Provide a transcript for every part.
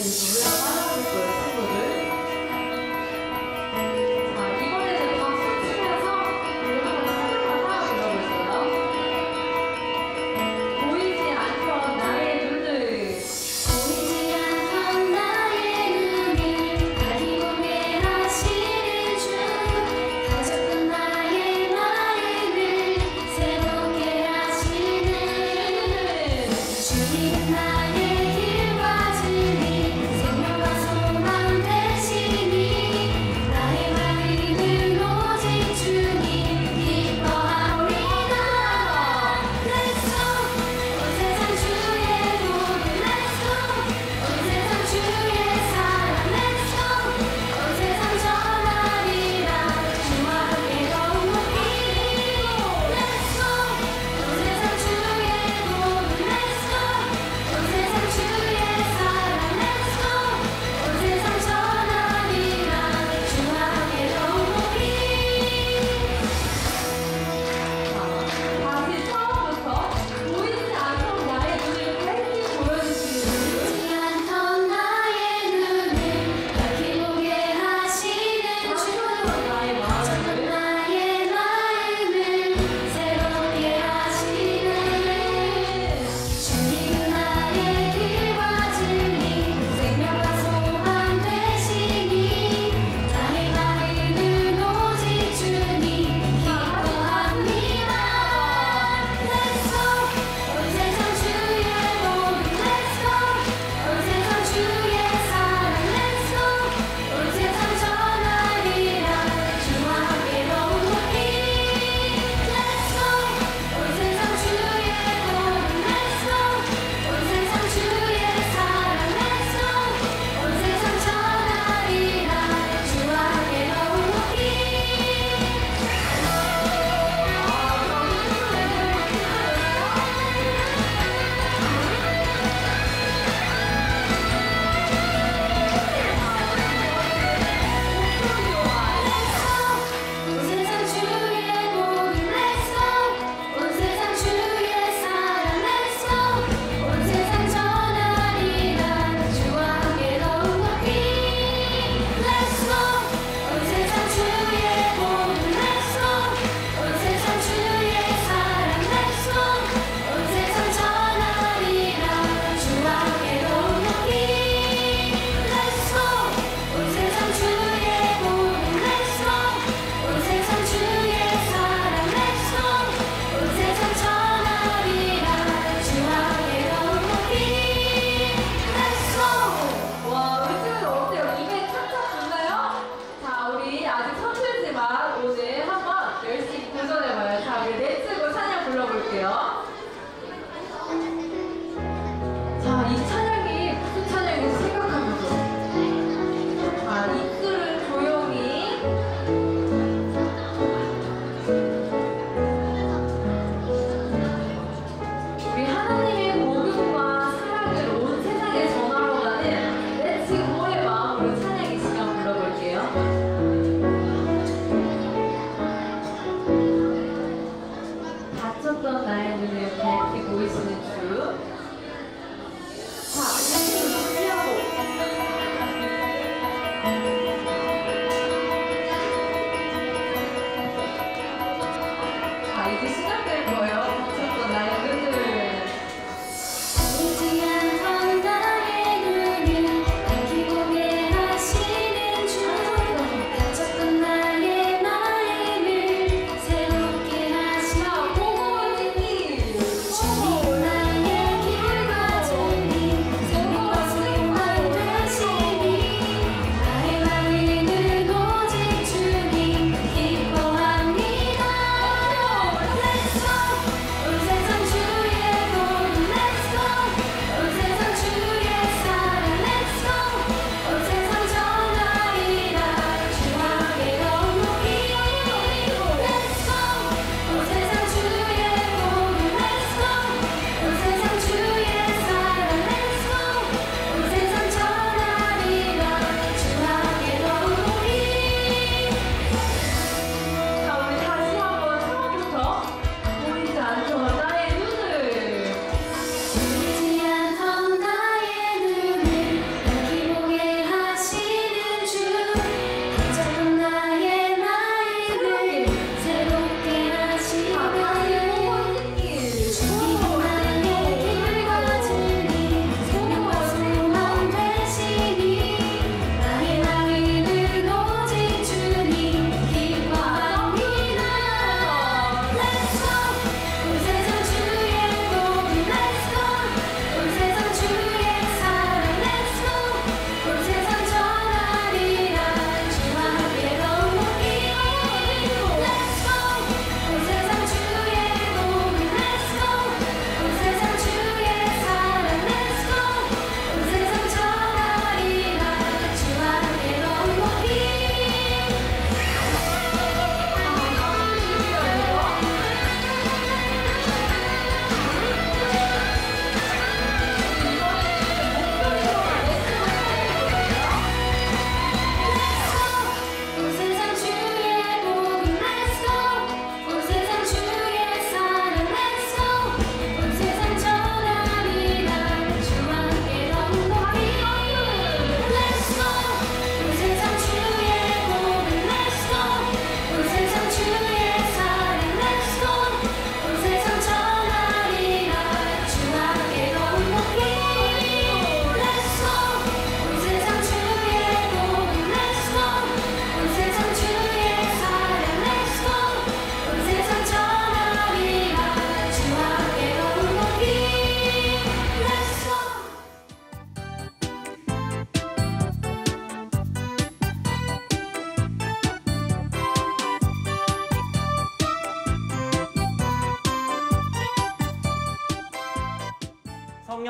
이제 노래가 빨라질 거예요, 친구들. 자, 이번에는 박수 치면서 노래 한번 찾아가서 불러볼게요. 보이지 않던 나의 눈을. 보이지 않던 나의 눈을 가리고 내하시는 주 가졌던 나의 마음을 새롭게 하시는 주님은 나의 길과 진리 생명과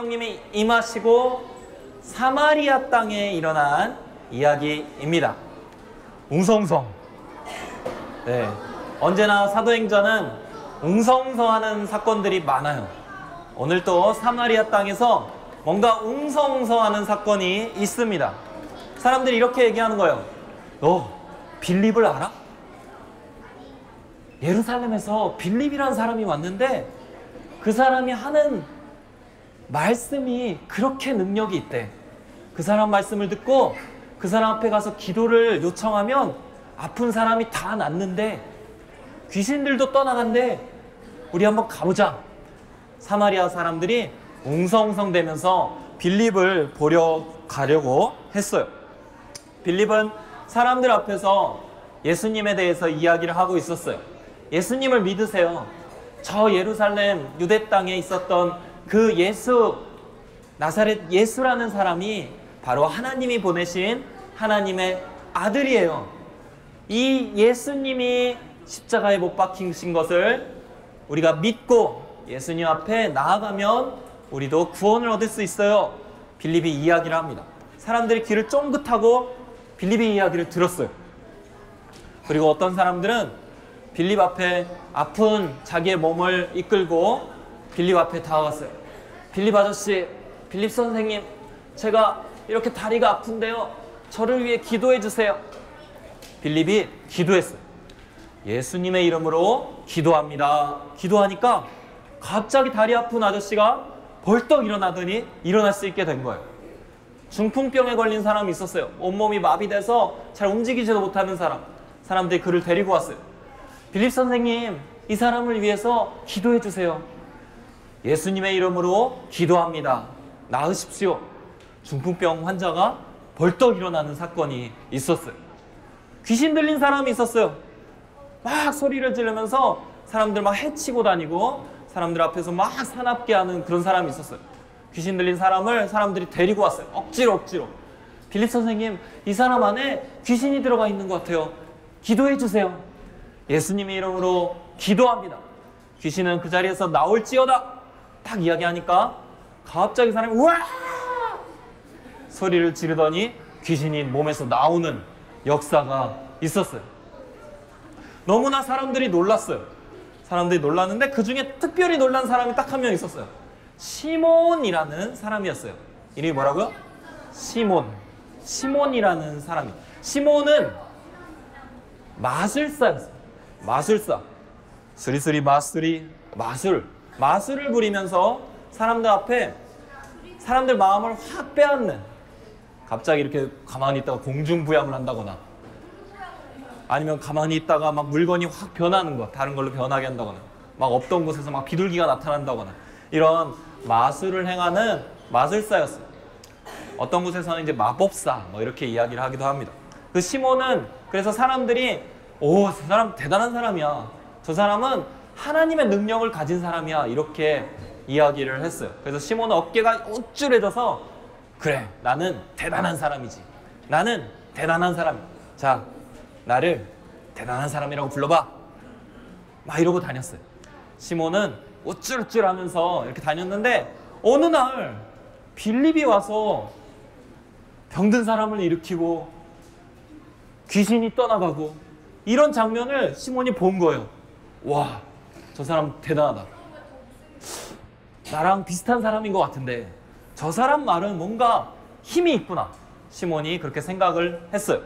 성령님이 임하시고 사마리아 땅에 일어난 이야기입니다. 웅성웅성. 네, 언제나 사도행전은 웅성웅성하는 사건들이 많아요. 오늘 또 사마리아 땅에서 뭔가 웅성웅성하는 사건이 있습니다. 사람들이 이렇게 얘기하는 거예요. 너 빌립을 알아? 예루살렘에서 빌립이라는 사람이 왔는데 그 사람이 하는 말씀이 그렇게 능력이 있대. 그 사람 말씀을 듣고 그 사람 앞에 가서 기도를 요청하면 아픈 사람이 다 낫는데 귀신들도 떠나간대. 우리 한번 가보자. 사마리아 사람들이 웅성웅성대면서 빌립을 보려 가려고 했어요. 빌립은 사람들 앞에서 예수님에 대해서 이야기를 하고 있었어요. 예수님을 믿으세요. 저 예루살렘 유대 땅에 있었던 그 예수, 나사렛 예수라는 사람이 바로 하나님이 보내신 하나님의 아들이에요. 이 예수님이 십자가에 못 박히신 것을 우리가 믿고 예수님 앞에 나아가면 우리도 구원을 얻을 수 있어요. 빌립이 이야기를 합니다. 사람들이 귀를 쫑긋하고 빌립의 이야기를 들었어요. 그리고 어떤 사람들은 빌립 앞에 아픈 자기의 몸을 이끌고 빌립 앞에 다가갔어요. 빌립 아저씨, 빌립 선생님, 제가 이렇게 다리가 아픈데요. 저를 위해 기도해 주세요. 빌립이 기도했어요. 예수님의 이름으로 기도합니다. 기도하니까 갑자기 다리 아픈 아저씨가 벌떡 일어나더니 일어날 수 있게 된 거예요. 중풍병에 걸린 사람이 있었어요. 온몸이 마비돼서 잘 움직이지도 못하는 사람. 사람들이 그를 데리고 왔어요. 빌립 선생님, 이 사람을 위해서 기도해 주세요. 예수님의 이름으로 기도합니다. 나으십시오. 중풍병 환자가 벌떡 일어나는 사건이 있었어요. 귀신 들린 사람이 있었어요. 막 소리를 지르면서 사람들 막 해치고 다니고 사람들 앞에서 막 사납게 하는 그런 사람이 있었어요. 귀신 들린 사람을 사람들이 데리고 왔어요. 억지로. 빌립 선생님, 이 사람 안에 귀신이 들어가 있는 것 같아요. 기도해 주세요. 예수님의 이름으로 기도합니다. 귀신은 그 자리에서 나올지어다. 딱 이야기하니까 갑자기 사람이 우와! 소리를 지르더니 귀신이 몸에서 나오는 역사가 있었어요. 너무나 사람들이 놀랐어요. 사람들이 놀랐는데 그 중에 특별히 놀란 사람이 딱 한 명 있었어요. 시몬이라는 사람이었어요. 이름이 뭐라고요? 시몬이라는 사람이. 시몬은 마술사였어요. 마술사. 스리스리 마술이 마술을 부리면서 사람들 앞에 사람들 마음을 확 빼앗는, 갑자기 이렇게 가만히 있다가 공중부양을 한다거나 아니면 가만히 있다가 막 물건이 확 변하는 거, 다른 걸로 변하게 한다거나 막 없던 곳에서 막 비둘기가 나타난다거나 이런 마술을 행하는 마술사였어요. 어떤 곳에서는 이제 마법사 뭐 이렇게 이야기를 하기도 합니다. 그 시몬은 그래서 사람들이 오, 저 사람 대단한 사람이야. 저 사람은 하나님의 능력을 가진 사람이야. 이렇게 이야기를 했어요. 그래서 시몬은 어깨가 우쭐해져서 그래, 나는 대단한 사람이지. 나는 대단한 사람. 자, 나를 대단한 사람이라고 불러봐. 막 이러고 다녔어요. 시몬은 우쭐우쭐하면서 이렇게 다녔는데 어느 날 빌립이 와서 병든 사람을 일으키고 귀신이 떠나가고 이런 장면을 시몬이 본 거예요. 와, 저 사람 대단하다. 나랑 비슷한 사람인 것 같은데 저 사람 말은 뭔가 힘이 있구나. 시몬이 그렇게 생각을 했어요.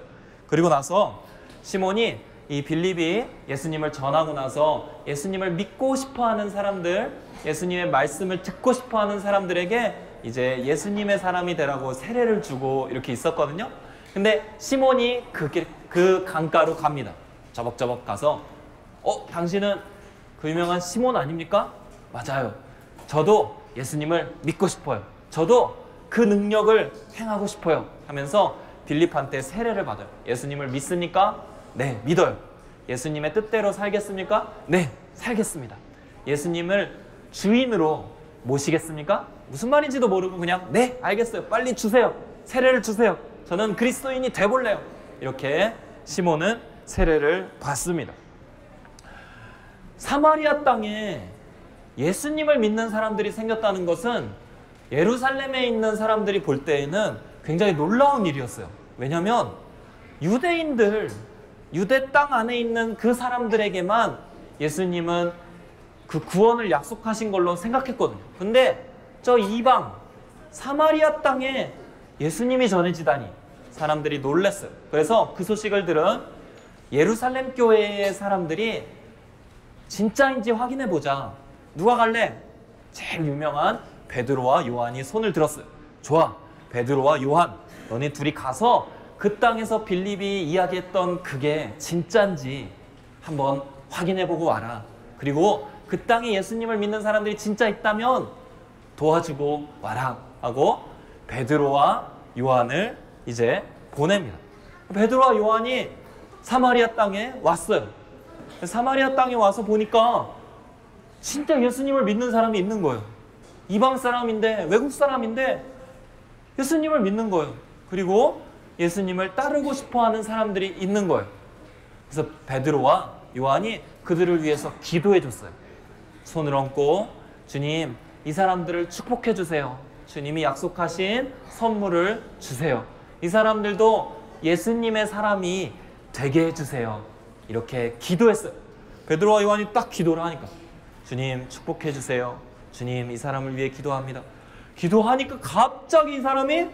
그리고 나서 시몬이 이 빌립이 예수님을 전하고 나서 예수님을 믿고 싶어하는 사람들, 예수님의 말씀을 듣고 싶어하는 사람들에게 이제 예수님의 사람이 되라고 세례를 주고 이렇게 있었거든요. 근데 시몬이 그 강가로 갑니다. 저벅저벅 가서 당신은 그 유명한 시몬 아닙니까? 맞아요. 저도 예수님을 믿고 싶어요. 저도 그 능력을 행하고 싶어요. 하면서 빌립한테 세례를 받아요. 예수님을 믿습니까? 네, 믿어요. 예수님의 뜻대로 살겠습니까? 네, 살겠습니다. 예수님을 주인으로 모시겠습니까? 무슨 말인지도 모르고 그냥 네, 알겠어요. 빨리 주세요. 세례를 주세요. 저는 그리스도인이 돼볼래요. 이렇게 시몬은 세례를 받습니다. 사마리아 땅에 예수님을 믿는 사람들이 생겼다는 것은 예루살렘에 있는 사람들이 볼 때에는 굉장히 놀라운 일이었어요. 왜냐하면 유대인들, 유대 땅 안에 있는 그 사람들에게만 예수님은 그 구원을 약속하신 걸로 생각했거든요. 근데 저 이방 사마리아 땅에 예수님이 전해지다니 사람들이 놀랐어요. 그래서 그 소식을 들은 예루살렘 교회의 사람들이 진짜인지 확인해 보자. 누가 갈래? 제일 유명한 베드로와 요한이 손을 들었어요. 좋아, 베드로와 요한, 너네 둘이 가서 그 땅에서 빌립이 이야기했던 그게 진짜인지 한번 확인해 보고 와라. 그리고 그 땅에 예수님을 믿는 사람들이 진짜 있다면 도와주고 와라 하고 베드로와 요한을 이제 보냅니다. 베드로와 요한이 사마리아 땅에 왔어요. 사마리아 땅에 와서 보니까 진짜 예수님을 믿는 사람이 있는 거예요. 이방 사람인데, 외국 사람인데 예수님을 믿는 거예요. 그리고 예수님을 따르고 싶어하는 사람들이 있는 거예요. 그래서 베드로와 요한이 그들을 위해서 기도해 줬어요. 손을 얹고 주님, 이 사람들을 축복해 주세요. 주님이 약속하신 선물을 주세요. 이 사람들도 예수님의 사람이 되게 해주세요. 이렇게 기도했어요. 베드로와 요한이 딱 기도를 하니까 주님 축복해 주세요. 주님 이 사람을 위해 기도합니다. 기도하니까 갑자기 이 사람이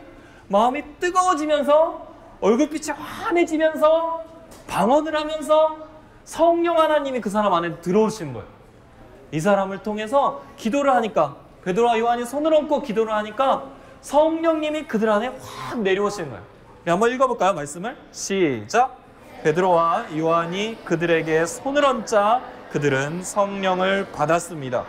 마음이 뜨거워지면서 얼굴빛이 환해지면서 방언을 하면서 성령 하나님이 그 사람 안에 들어오신 거예요. 이 사람을 통해서 기도를 하니까 베드로와 요한이 손을 얹고 기도를 하니까 성령님이 그들 안에 확 내려오시는 거예요. 한번 읽어볼까요? 말씀을 시작. 베드로와 요한이 그들에게 손을 얹자 그들은 성령을 받았습니다.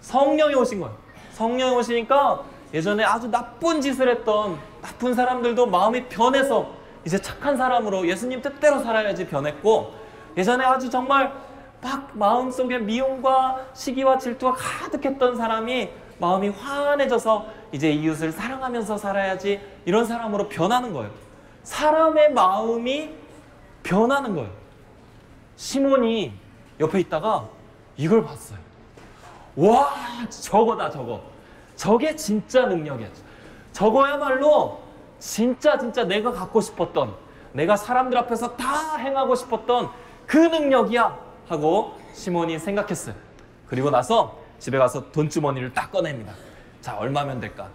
성령이 오신 거예요. 성령이 오시니까 예전에 아주 나쁜 짓을 했던 나쁜 사람들도 마음이 변해서 이제 착한 사람으로 예수님 뜻대로 살아야지 변했고, 예전에 아주 정말 막 마음속에 미움과 시기와 질투가 가득했던 사람이 마음이 환해져서 이제 이웃을 사랑하면서 살아야지 이런 사람으로 변하는 거예요. 사람의 마음이 변하는 거예요. 시몬이 옆에 있다가 이걸 봤어요. 와, 저거다 저거. 저게 진짜 능력이야. 저거야말로 진짜 내가 갖고 싶었던, 내가 사람들 앞에서 다 행하고 싶었던 그 능력이야 하고 시몬이 생각했어요. 그리고 나서 집에 가서 돈주머니를 딱 꺼냅니다. 자, 얼마면 될까?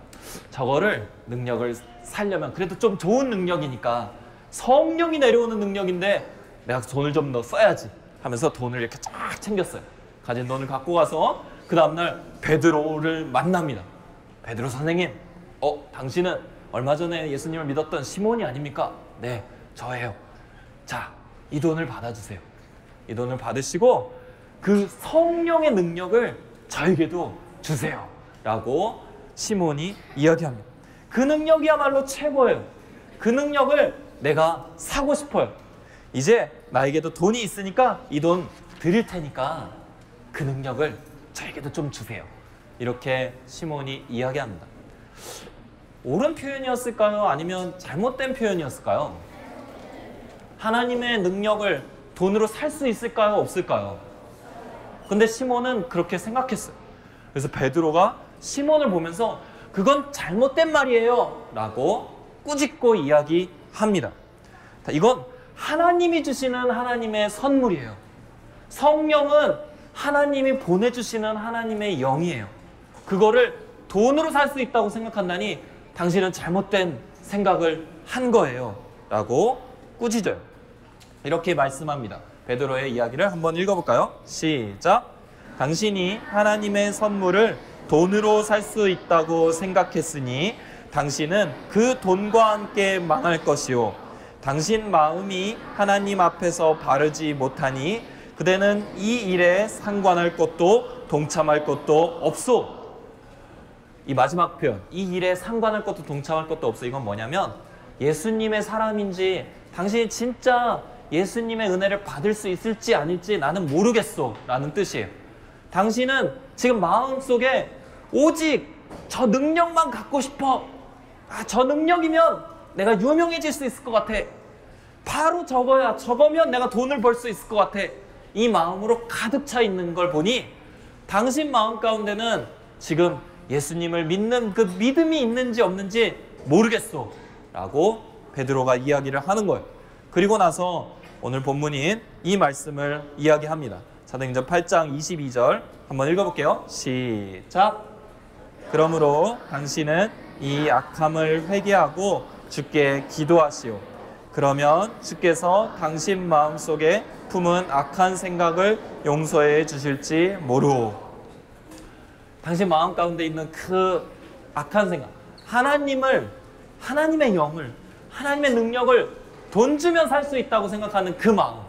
저거를 능력을 살려면 그래도 좀 좋은 능력이니까, 성령이 내려오는 능력인데 내가 돈을 좀 더 써야지 하면서 돈을 이렇게 쫙 챙겼어요. 가진 돈을 갖고 가서 그 다음날 베드로를 만납니다. 베드로 선생님, 당신은 얼마 전에 예수님을 믿었던 시몬이 아닙니까? 네, 저예요. 자, 이 돈을 받아주세요. 이 돈을 받으시고 그 성령의 능력을 저에게도 주세요 라고 시몬이 이야기합니다. 그 능력이야말로 최고예요. 그 능력을 내가 사고 싶어요. 이제 나에게도 돈이 있으니까 이 돈 드릴 테니까 그 능력을 저에게도 좀 주세요. 이렇게 시몬이 이야기합니다. 옳은 표현이었을까요? 아니면 잘못된 표현이었을까요? 하나님의 능력을 돈으로 살 수 있을까요? 없을까요? 근데 시몬은 그렇게 생각했어요. 그래서 베드로가 시몬을 보면서 그건 잘못된 말이에요 라고 꾸짖고 이야기합니다. 이건 하나님이 주시는 하나님의 선물이에요. 성령은 하나님이 보내주시는 하나님의 영이에요. 그거를 돈으로 살 수 있다고 생각한다니 당신은 잘못된 생각을 한 거예요 라고 꾸짖어요. 이렇게 말씀합니다. 베드로의 이야기를 한번 읽어볼까요? 시작. 당신이 하나님의 선물을 돈으로 살 수 있다고 생각했으니 당신은 그 돈과 함께 망할 것이요, 당신 마음이 하나님 앞에서 바르지 못하니 그대는 이 일에 상관할 것도 동참할 것도 없소. 이 마지막 표현, 이 일에 상관할 것도 동참할 것도 없어. 이건 뭐냐면 예수님의 사람인지 당신이 진짜 예수님의 은혜를 받을 수 있을지 아닐지 나는 모르겠어 라는 뜻이에요. 당신은 지금 마음속에 오직 저 능력만 갖고 싶어. 저 능력이면 내가 유명해질 수 있을 것 같아. 바로 저거야. 저거면 내가 돈을 벌 수 있을 것 같아. 이 마음으로 가득 차 있는 걸 보니 당신 마음 가운데는 지금 예수님을 믿는 그 믿음이 있는지 없는지 모르겠소 라고 베드로가 이야기를 하는 거예요. 그리고 나서 오늘 본문인 이 말씀을 이야기합니다. 사도행전 8장 22절 한번 읽어볼게요. 시작. 그러므로 당신은 이 악함을 회개하고 주께 기도하시오. 그러면 주께서 당신 마음속에 품은 악한 생각을 용서해 주실지 모르오. 당신 마음 가운데 있는 그 악한 생각, 하나님의 영을, 하나님의 능력을 돈 주면 살 수 있다고 생각하는 그 마음,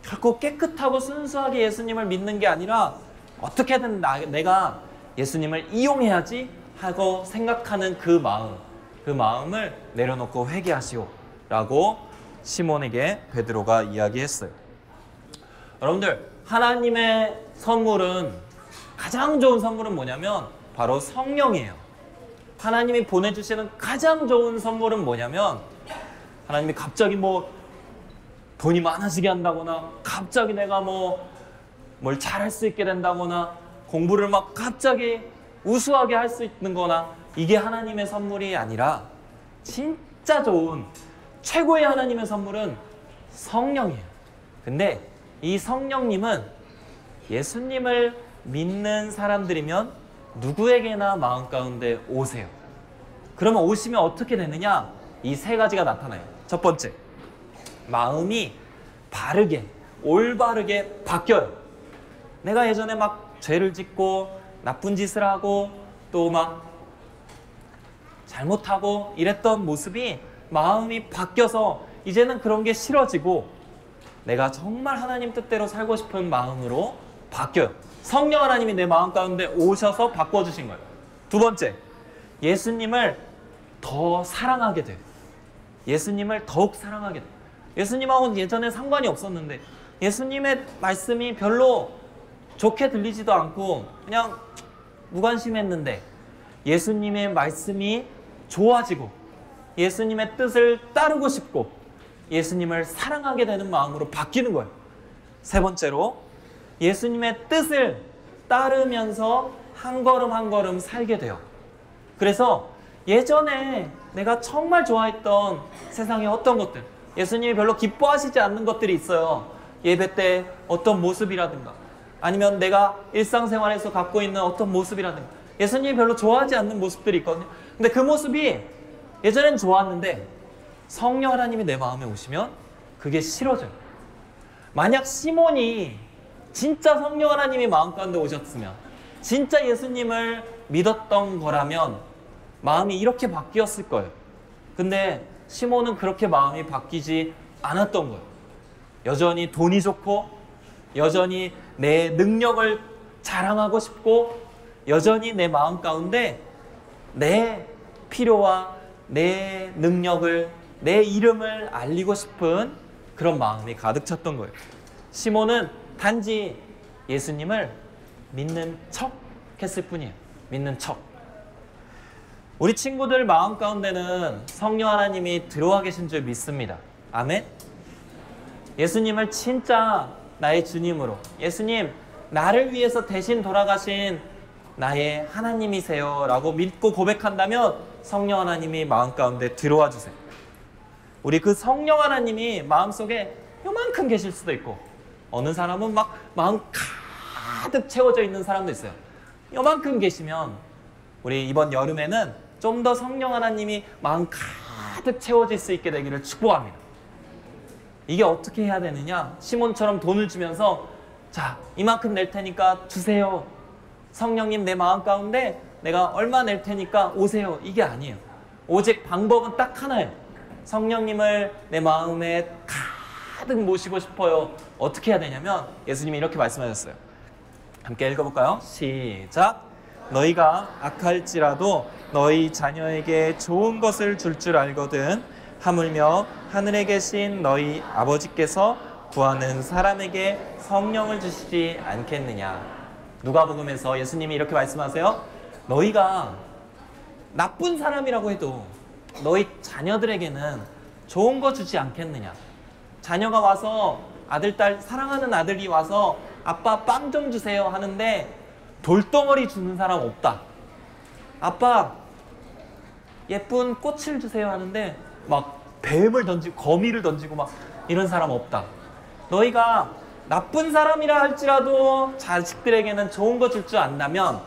결코 깨끗하고 순수하게 예수님을 믿는 게 아니라 어떻게든 내가 예수님을 이용해야지 하고 생각하는 그 마음을 내려놓고 회개하시오 라고 시몬에게 베드로가 이야기했어요. 여러분들, 하나님의 선물은, 가장 좋은 선물은 뭐냐면 바로 성령이에요. 하나님이 보내주시는 가장 좋은 선물은 뭐냐면, 하나님이 갑자기 돈이 많아지게 한다거나, 갑자기 내가 뭘 잘할 수 있게 된다거나, 공부를 갑자기 우수하게 할 수 있는 거나, 이게 하나님의 선물이 아니라 진짜 좋은 최고의 하나님의 선물은 성령이에요. 근데 이 성령님은 예수님을 믿는 사람들이면 누구에게나 마음 가운데 오세요. 그러면 오시면 어떻게 되느냐? 이 세 가지가 나타나요. 첫 번째, 마음이 바르게, 올바르게 바뀌어요. 내가 예전에 죄를 짓고 나쁜 짓을 하고 또 잘못하고 이랬던 모습이 마음이 바뀌어서 이제는 그런 게 싫어지고 내가 정말 하나님 뜻대로 살고 싶은 마음으로 바뀌어요. 성령 하나님이 내 마음 가운데 오셔서 바꿔주신 거예요. 두 번째, 예수님을 더 사랑하게 돼요. 예수님을 더욱 사랑하게 돼요. 예수님하고는 예전에 상관이 없었는데 예수님의 말씀이 별로 좋게 들리지도 않고 그냥 무관심했는데 예수님의 말씀이 좋아지고 예수님의 뜻을 따르고 싶고 예수님을 사랑하게 되는 마음으로 바뀌는 거예요. 세 번째로, 예수님의 뜻을 따르면서 한 걸음 한 걸음 살게 돼요. 그래서 예전에 내가 정말 좋아했던 세상의 어떤 것들, 예수님이 별로 기뻐하시지 않는 것들이 있어요. 예배 때 어떤 모습이라든가, 아니면 내가 일상생활에서 갖고 있는 어떤 모습이라든가, 예수님이 별로 좋아하지 않는 모습들이 있거든요. 근데 그 모습이 예전엔 좋았는데 성령 하나님이 내 마음에 오시면 그게 싫어져요. 만약 시몬이 진짜 성령 하나님이 마음 가운데 오셨으면, 진짜 예수님을 믿었던 거라면 마음이 이렇게 바뀌었을 거예요. 근데 시몬은 그렇게 마음이 바뀌지 않았던 거예요. 여전히 돈이 좋고, 여전히 내 능력을 자랑하고 싶고, 여전히 내 마음 가운데 내 필요와 내 능력을, 내 이름을 알리고 싶은 그런 마음이 가득 찼던 거예요. 시몬은 단지 예수님을 믿는 척 했을 뿐이에요. 믿는 척. 우리 친구들 마음 가운데는 성령 하나님이 들어와 계신 줄 믿습니다. 아멘? 예수님을 진짜 나의 주님으로, 예수님 나를 위해서 대신 돌아가신 나의 하나님이세요 라고 믿고 고백한다면 성령 하나님이 마음 가운데 들어와 주세요. 우리 그 성령 하나님이 마음속에 요만큼 계실 수도 있고, 어느 사람은 마음 가득 채워져 있는 사람도 있어요. 요만큼 계시면 우리 이번 여름에는 좀 더 성령 하나님이 마음 가득 채워질 수 있게 되기를 축복합니다. 이게 어떻게 해야 되느냐? 시몬처럼 돈을 주면서 자, 이만큼 낼 테니까 주세요. 성령님 내 마음 가운데 내가 얼마 낼 테니까 오세요. 이게 아니에요. 오직 방법은 딱 하나예요. 성령님을 내 마음에 가득 모시고 싶어요. 어떻게 해야 되냐면 예수님이 이렇게 말씀하셨어요. 함께 읽어볼까요? 시작. 너희가 악할지라도 너희 자녀에게 좋은 것을 줄 알거든 하물며 하늘에 계신 너희 아버지께서 구하는 사람에게 성령을 주시지 않겠느냐. 누가복음에서 예수님이 이렇게 말씀하세요. 너희가 나쁜 사람이라고 해도 너희 자녀들에게는 좋은 거 주지 않겠느냐. 자녀가 와서 아들, 딸, 사랑하는 아들이 와서 아빠 빵 좀 주세요 하는데 돌덩어리 주는 사람 없다. 아빠 예쁜 꽃을 주세요 하는데 막 뱀을 던지고 거미를 던지고 막 이런 사람 없다. 너희가 나쁜 사람이라 할지라도 자식들에게는 좋은 거 줄 줄 안다면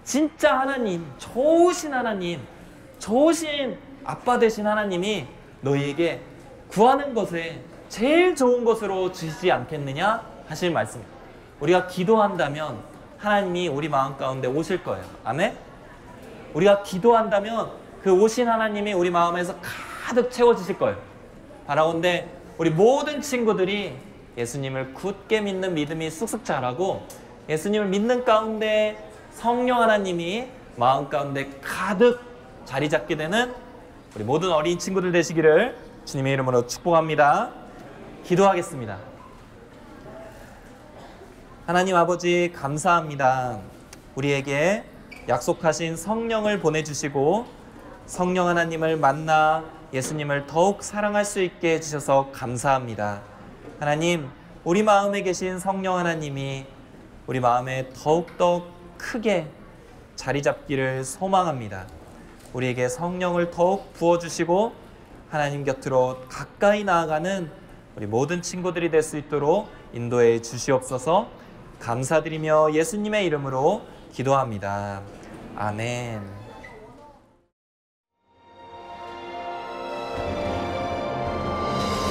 진짜 하나님, 좋으신 하나님, 좋으신 아빠 되신 하나님이 너희에게 구하는 것에 제일 좋은 것으로 주시지 않겠느냐 하실 말씀입니다. 우리가 기도한다면 하나님이 우리 마음 가운데 오실 거예요. 아멘? 우리가 기도한다면 그 오신 하나님이 우리 마음에서 가득 채워주실 거예요. 바라온데 우리 모든 친구들이 예수님을 굳게 믿는 믿음이 쑥쑥 자라고 예수님을 믿는 가운데 성령 하나님이 마음 가운데 가득 자리 잡게 되는 우리 모든 어린 친구들 되시기를 주님의 이름으로 축복합니다. 기도하겠습니다. 하나님 아버지 감사합니다. 우리에게 약속하신 성령을 보내주시고 성령 하나님을 만나 예수님을 더욱 사랑할 수 있게 해주셔서 감사합니다. 하나님, 우리 마음에 계신 성령 하나님이 우리 마음에 더욱더 크게 자리 잡기를 소망합니다. 우리에게 성령을 더욱 부어주시고 하나님 곁으로 가까이 나아가는 우리 모든 친구들이 될 수 있도록 인도해 주시옵소서. 감사드리며 예수님의 이름으로 기도합니다. 아멘.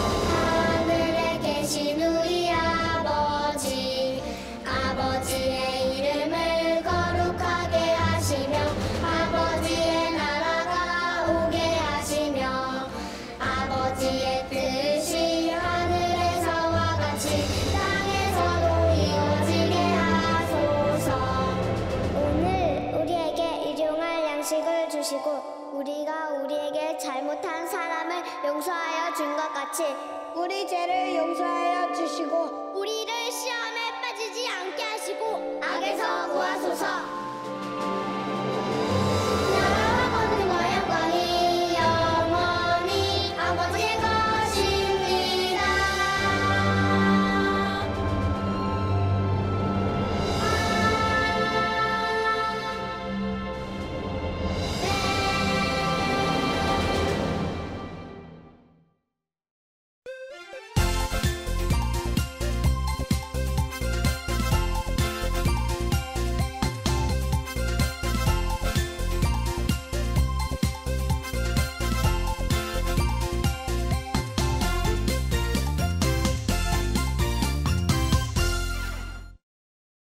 하늘에 계신 우리 아버지, 아버지의 이름을 거룩하게 하시며 아버지의 나라가 오게 하시며 아버지의 뜻이 하늘에서와 같이 땅에서도 이루어지게 하소서. 오늘 우리에게 일용할 양식을 주시고 우리가 우리에게 잘못한 사람을 용서하여 준 것 같이 우리 죄를 용서하여 주시고 우리를 시험에 빠지지 않게 하시고 악에서 구하소서.